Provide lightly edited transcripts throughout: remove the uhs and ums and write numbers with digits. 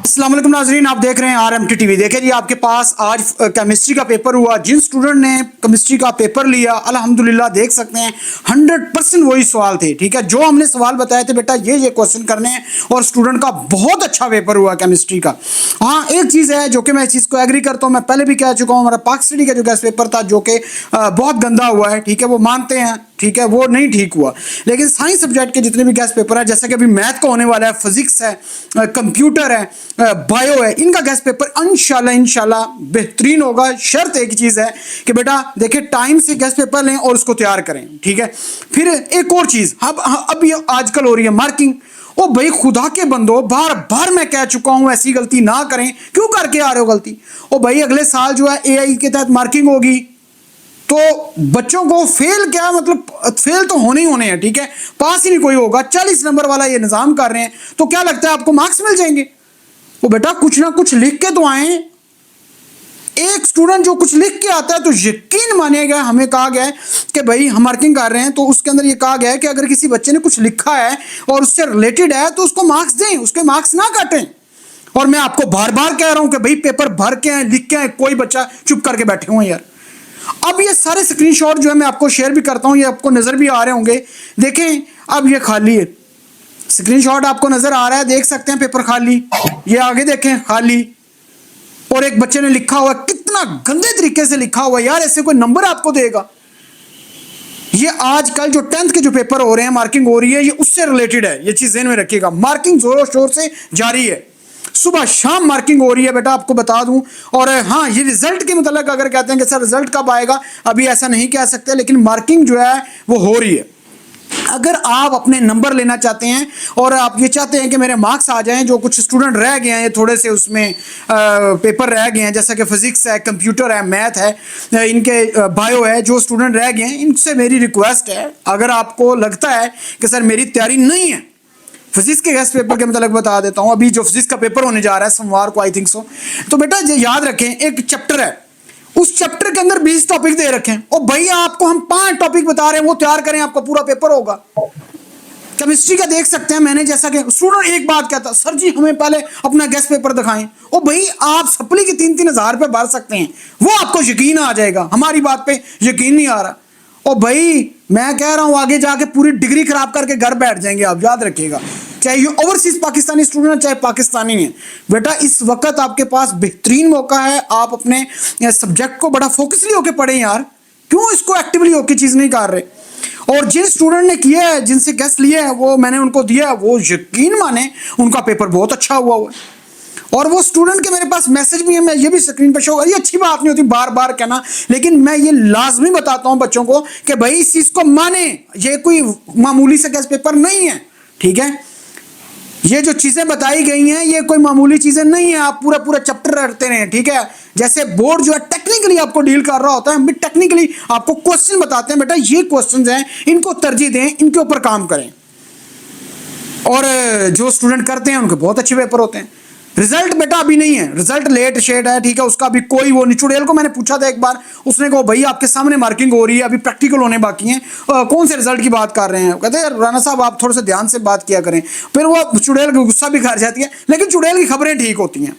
अस्सलाम वालेकुम नाज़रीन, आप देख रहे हैं आरएमटी टीवी। देखिए जी, आपके पास आज केमिस्ट्री का पेपर हुआ। जिन स्टूडेंट ने केमिस्ट्री का पेपर लिया अल्हम्दुलिल्लाह देख सकते हैं 100% वही सवाल थे। ठीक है, जो हमने सवाल बताए थे बेटा ये क्वेश्चन करने हैं और स्टूडेंट का बहुत अच्छा पेपर हुआ केमिस्ट्री का। हाँ, एक चीज़ है जो कि मैं इस चीज़ को एग्री करता हूँ, मैं पहले भी कह चुका हूँ, हमारा पाक स्टडी का जो गेस्ट पेपर था जो कि बहुत गंदा हुआ है। ठीक है, वो मानते हैं, ठीक है, वो नहीं ठीक हुआ। लेकिन साइंस सब्जेक्ट के जितने भी गेस्ट पेपर है, जैसे कि अभी मैथ का होने वाला है, फिजिक्स है, कंप्यूटर है, बायो है, इनका गेस्ट पेपर इंशाल्लाह बेहतरीन होगा। शर्त एक चीज है कि बेटा देखिए टाइम से गेस्ट पेपर लें और उसको तैयार करें। ठीक है, फिर एक और चीज अब ये आजकल हो रही है मार्किंग। ओ भाई खुदा के बंदो, बार बार मैं कह चुका हूं ऐसी गलती ना करें। क्यों करके आ रहे हो गलती? ओ भाई अगले साल जो है एआई के तहत मार्किंग होगी, तो बच्चों को फेल क्या मतलब फेल तो होने ही होने हैं। ठीक है, पास ही नहीं कोई होगा। 40 नंबर वाला ये निजाम कर रहे हैं, तो क्या लगता है आपको मार्क्स मिल जाएंगे? वो बेटा कुछ ना कुछ लिख के तो आए। एक स्टूडेंट जो कुछ लिख के आता है तो यकीन मानिएगा, हमें कहा गया है कि भाई हम मार्किंग कर रहे हैं तो उसके अंदर ये कहा गया है कि अगर किसी बच्चे ने कुछ लिखा है और उससे रिलेटेड है तो उसको मार्क्स दें, उसके मार्क्स ना काटें। और मैं आपको बार बार कह रहा हूं कि भाई पेपर भर के आए, लिख के आए, कोई बच्चा चुप करके बैठे हुए यार। अब ये सारे स्क्रीनशॉट जो है मैं आपको शेयर भी करता हूं, ये आपको नजर भी आ रहे होंगे। देखें, अब ये खाली है, स्क्रीनशॉट आपको नजर आ रहा है, देख सकते हैं पेपर खाली। ये आगे देखें खाली, और एक बच्चे ने लिखा हुआ, कितना गंदे तरीके से लिखा हुआ यार, ऐसे कोई नंबर आपको देगा? ये आजकल जो 10th के जो पेपर हो रहे हैं, मार्किंग हो रही है, ये उससे रिलेटेड है। ये चीज ध्यान में रखिएगा, मार्किंग जोरों शोर से जारी है, सुबह शाम मार्किंग हो रही है बेटा, आपको बता दूं। और हाँ, ये रिजल्ट के मतलब अगर कहते हैं कि सर रिजल्ट कब आएगा, अभी ऐसा नहीं कह सकते, लेकिन मार्किंग जो है वो हो रही है। अगर आप अपने नंबर लेना चाहते हैं और आप ये चाहते हैं कि मेरे मार्क्स आ जाएं, जो कुछ स्टूडेंट रह गए हैं ये थोड़े से उसमें पेपर रह गए हैं, जैसा कि फिजिक्स है, कंप्यूटर है, मैथ है, इनके बायो है, जो स्टूडेंट रह गए हैं, इनसे मेरी रिक्वेस्ट है, अगर आपको लगता है कि सर मेरी तैयारी नहीं है, फिजिक्स के गेस्ट पेपर के मतलब बता देता हूं, अभी जो फिजिक्स का पेपर होने जा रहा है सोमवार को, आई थिंक सो, तो बेटा याद रखें एक चैप्टर है, उस चैप्टर के अंदर 20 टॉपिक दे रखे हैं, और भैया आपको हम 5 टॉपिक बता रहे हैं, वो तैयार करें, आपका पूरा पेपर होगा। केमिस्ट्री का देख सकते हैं मैंने, जैसा कि स्टूडेंट एक बात कहता, सर जी हमें पहले अपना गेस्ट पेपर दिखाएं। ओ भाई आप सप्ली के 3-3 हजार रुपये भर सकते हैं, वो आपको यकीन आ जाएगा, हमारी बात पे यकीन नहीं आ रहा। ओ भाई मैं कह रहा हूं आगे जाके पूरी डिग्री खराब करके घर बैठ जाएंगे आप, याद रखिएगा, चाहे ये ओवरसीज पाकिस्तानी स्टूडेंट है चाहे पाकिस्तानी है। बेटा इस वक्त आपके पास बेहतरीन मौका है, आप अपने सब्जेक्ट को बड़ा फोकसली होकर पढ़ें यार, क्यों इसको एक्टिवली होकर चीज नहीं कर रहे? और जिन स्टूडेंट ने किया है, जिनसे गेस्ट लिया है, वो मैंने उनको दिया है, वो यकीन माने उनका पेपर बहुत अच्छा हुआ है। और वो स्टूडेंट के मेरे पास मैसेज भी है, मैं ये भी स्क्रीन पर शो कर, ये अच्छी बात नहीं होती बार बार कहना, लेकिन मैं ये लाजमी बताता हूं बच्चों को कि भाई इस चीज को माने, ये कोई मामूली से गेस्ट पेपर नहीं है। ठीक है, ये जो चीजें बताई गई हैं ये कोई मामूली चीजें नहीं है, आप पूरा पूरा चैप्टर रटते रहे। ठीक है, जैसे बोर्ड जो है टेक्निकली आपको डील कर रहा होता है, हम भी टेक्निकली आपको क्वेश्चन बताते हैं, बेटा ये क्वेश्चन हैं, इनको तरजीह दें, इनके ऊपर काम करें। और जो स्टूडेंट करते हैं उनके बहुत अच्छे पेपर होते हैं। रिजल्ट बेटा अभी नहीं है, रिजल्ट लेट शेड है। ठीक है, उसका अभी कोई वो नहीं। चुड़ैल को मैंने पूछा था एक बार, उसने कहा भाई आपके सामने मार्किंग हो रही है, अभी प्रैक्टिकल होने बाकी हैं, कौन से रिजल्ट की बात कर रहे हैं? कहते हैं राना साहब आप थोड़े से ध्यान से बात किया करें। फिर वो चुड़ैल को गुस्सा भी कर जाती है, लेकिन चुड़ैल की खबरें ठीक होती हैं।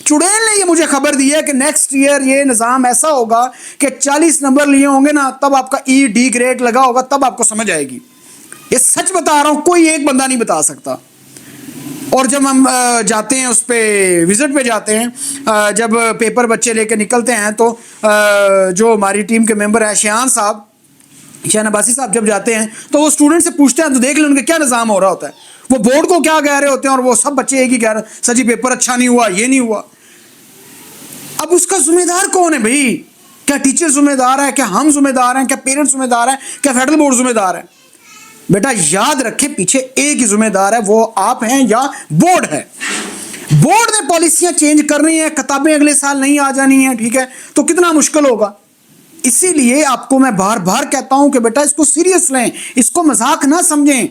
चुड़ैल ने ये मुझे खबर दी है कि नेक्स्ट ईयर ये निज़ाम ऐसा होगा कि 40 नंबर लिए होंगे ना, तब आपका E-D ग्रेड लगा होगा, तब आपको समझ आएगी। ये सच बता रहा हूं, कोई एक बंदा नहीं बता सकता। और जब हम जाते हैं उस पर विजिट पे जाते हैं, जब पेपर बच्चे लेके निकलते हैं, तो जो हमारी टीम के मेंबर हैं शान साहब, शान अब्बासी साहब, जब जाते हैं तो वो स्टूडेंट से पूछते हैं तो देख लें उनके क्या निज़ाम हो रहा होता है, वो बोर्ड को क्या कह रहे होते हैं, और वो सब बच्चे एक ही कह रहे हैं, सर जी पेपर अच्छा नहीं हुआ, ये नहीं हुआ। अब उसका जिम्मेदार कौन है भाई? क्या टीचर जिम्मेदार है, क्या हम जिम्मेदार हैं, क्या पेरेंट्स जिम्मेदार हैं, क्या फेडरल बोर्ड जिम्मेदार है? बेटा याद रखें, पीछे एक ही जिम्मेदार है, वो आप हैं या बोर्ड है। बोर्ड ने पॉलिसियां चेंज करनी है, किताबें अगले साल नहीं आ जानी है, ठीक है, तो कितना मुश्किल होगा। इसीलिए आपको मैं बार बार कहता हूं कि बेटा इसको सीरियस लें, इसको मजाक ना समझें,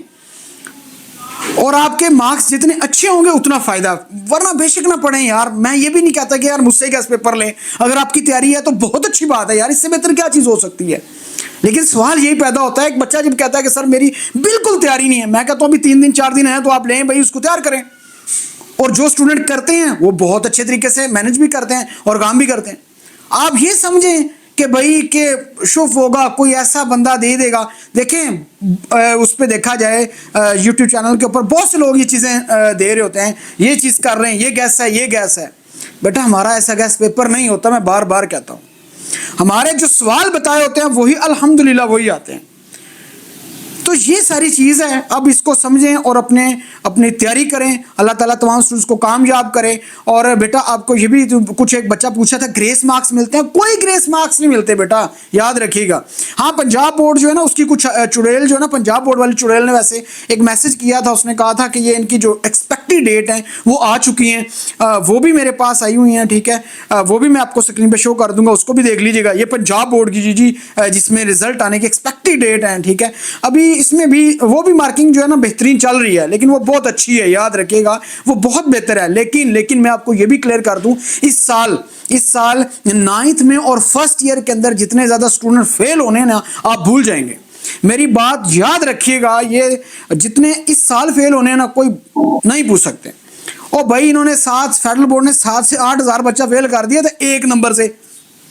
और आपके मार्क्स जितने अच्छे होंगे उतना फायदा, वरना बेशक ना पढ़ें यार। मैं ये भी नहीं कहता कि यार मुझसे गेस्ट पेपर लें, अगर आपकी तैयारी है तो बहुत अच्छी बात है यार, इससे बेहतर क्या चीज हो सकती है। लेकिन सवाल यही पैदा होता है, एक बच्चा जब कहता है कि सर मेरी बिल्कुल तैयारी नहीं है, मैं कहता हूं अभी 3 दिन 4 दिन है तो आप लें भाई, उसको तैयार करें। और जो स्टूडेंट करते हैं वो बहुत अच्छे तरीके से मैनेज भी करते हैं और काम भी करते हैं। आप ये समझें कि भाई के शुभ होगा, कोई ऐसा बंदा दे देगा। देखें उस पर देखा जाए यूट्यूब चैनल के ऊपर बहुत से लोग ये चीज़ें दे रहे होते हैं, ये चीज़ कर रहे हैं, ये गैस है, ये गैस है। बेटा हमारा ऐसा गैस पेपर नहीं होता, मैं बार बार कहता हूँ। हमारे जो सवाल बताए होते हैं वही अल्हम्दुलिल्लाह वही आते हैं। तो ये सारी चीज़ है, अब इसको समझें और अपनी तैयारी करें। अल्लाह ताला तमाम स्टूडेंट्स को कामयाब करें। और बेटा आपको ये भी कुछ एक बच्चा पूछा था ग्रेस मार्क्स मिलते हैं, कोई ग्रेस मार्क्स नहीं मिलते बेटा, याद रखिएगा। हाँ पंजाब बोर्ड जो है ना उसकी कुछ चुड़ैल जो है ना, पंजाब बोर्ड वाली चुड़ैल ने वैसे एक मैसेज किया था, उसने कहा था कि ये इनकी जो एक्सपेक्टेड डेट है वो आ चुकी हैं, वो भी मेरे पास आई हुई हैं, ठीक है। वो भी मैं आपको स्क्रीन पे शो कर दूंगा, उसको भी देख लीजिएगा। ये पंजाब बोर्ड की जी जिसमें रिजल्ट आने की एक्सपेक्टेड डेट है, ठीक है। अभी इसमें भी वो भी मार्किंग जो है ना बेहतरीन चल रही है, लेकिन वो बहुत अच्छी है, याद रखिएगा वो बहुत बेहतर है। लेकिन मैं आपको ये भी क्लियर कर दूं, इस साल 9th में और फर्स्ट ईयर के अंदर जितने ज्यादा स्टूडेंट फेल होने ना, आप भूल जाएंगे। मेरी बात याद रखिएगा, ये जितने इस साल फेल होने ना कोई नहीं पूछ सकते। और भाई इन्होंने फेडरल बोर्ड ने 7 से 8 हज़ार बच्चा फेल कर दिया था एक नंबर से,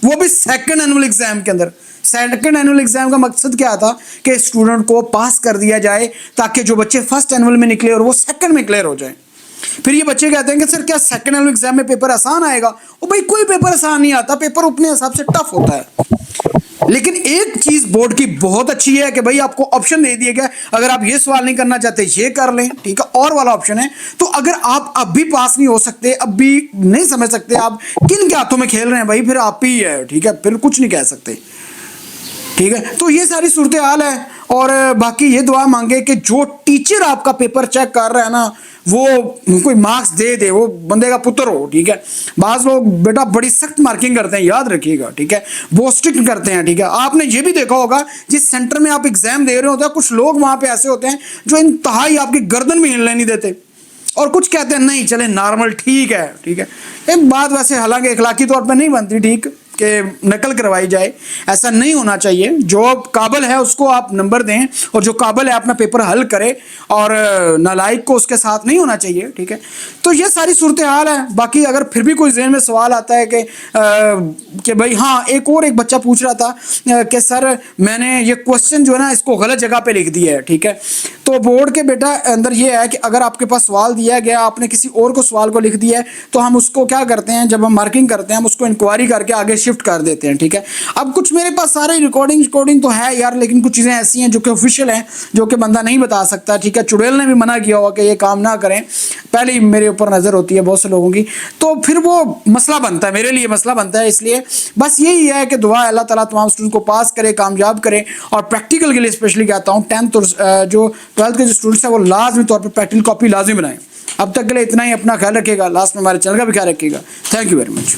वो भी सेकंड एनुअल एग्जाम के अंदर। सेकंड एनुअल एग्जाम का मकसद क्या था कि स्टूडेंट को पास कर दिया जाए, ताकि जो बच्चे फर्स्ट एनुअल में निकले और वो सेकंड में क्लियर हो जाए। फिर ये बच्चे कहते हैं कि सर क्या सेकंड एनुअल एग्जाम में पेपर आसान आएगा? ओ भाई कोई पेपर आसान नहीं आता, पेपर अपने हिसाब से टफ होता है। लेकिन एक चीज बोर्ड की बहुत अच्छी है कि भाई आपको ऑप्शन दे दिया गया, अगर आप ये सवाल नहीं करना चाहते ये कर लें, ठीक है। और वाला ऑप्शन है, तो अगर आप अब भी पास नहीं हो सकते, अब भी नहीं समझ सकते आप किन के हाथों में खेल रहे हैं, भाई फिर आप ही है, ठीक है, फिर कुछ नहीं कह सकते, ठीक है। तो ये सारी सूरत हाल है। और बाकी ये दुआ मांगे कि जो टीचर आपका पेपर चेक कर रहा है ना, वो कोई मार्क्स दे, वो बंदे का पुत्र हो, ठीक है। बाज लोग बेटा बड़ी सख्त मार्किंग करते हैं, याद रखिएगा, ठीक है, बहुत स्ट्रिक्ट करते हैं, ठीक है। आपने ये भी देखा होगा जिस सेंटर में आप एग्जाम दे रहे होते हैं, कुछ लोग वहां पे ऐसे होते हैं जो इंतहाई आपकी गर्दन में हिलने नहीं देते, और कुछ कहते हैं नहीं चले नॉर्मल, ठीक है, ठीक है। एक बात वैसे हालांकि इखलाकी तौर पर नहीं बनती, ठीक कि नकल करवाई जाए, ऐसा नहीं होना चाहिए। जो काबिल है उसको आप नंबर दें, और जो काबिल है अपना पेपर हल करे, और नालायक को उसके साथ नहीं होना चाहिए, ठीक है। तो ये सारी सूरत हाल है। बाकी अगर फिर भी कोई ज़हन में सवाल आता है कि भाई हाँ, एक बच्चा पूछ रहा था कि सर मैंने ये क्वेश्चन जो है ना इसको गलत जगह पे लिख दिया है, ठीक है। तो बोर्ड के बेटा अंदर ये है कि अगर आपके पास सवाल दिया गया, आपने किसी और को सवाल को लिख दिया है, तो हम उसको क्या करते हैं, जब हम मार्किंग करते हैं हम उसको इंक्वायरी करके आगे शिफ्ट कर देते हैं, ठीक है। अब कुछ मेरे पास सारे रिकॉर्डिंग तो है यार, लेकिन कुछ चीज़ें ऐसी हैं जो कि ऑफिशियल हैं, जो कि बंदा नहीं बता सकता, ठीक है। चुड़ैल ने भी मना किया हुआ कि ये काम ना करें, पहले ही मेरे ऊपर नज़र होती है बहुत से लोगों की, तो फिर वो मसला बनता है, मेरे लिए मसला बनता है। इसलिए बस यही है कि दुआ अल्लाह ताला तमाम स्टूडेंट को पास करे, कामयाब करे। और प्रैक्टिकल के लिए स्पेशली कहता हूँ 10th और जो 12th के जो स्टूडेंट्स हैं वो लाजमी तौर पर प्रैक्टिकल कॉपी लाजमी बनाएं। अब तक के लिए इतना ही, अपना ख्याल रखिएगा, लास्ट में हमारे चैनल का भी ख्याल रखिएगा। Thank you very much.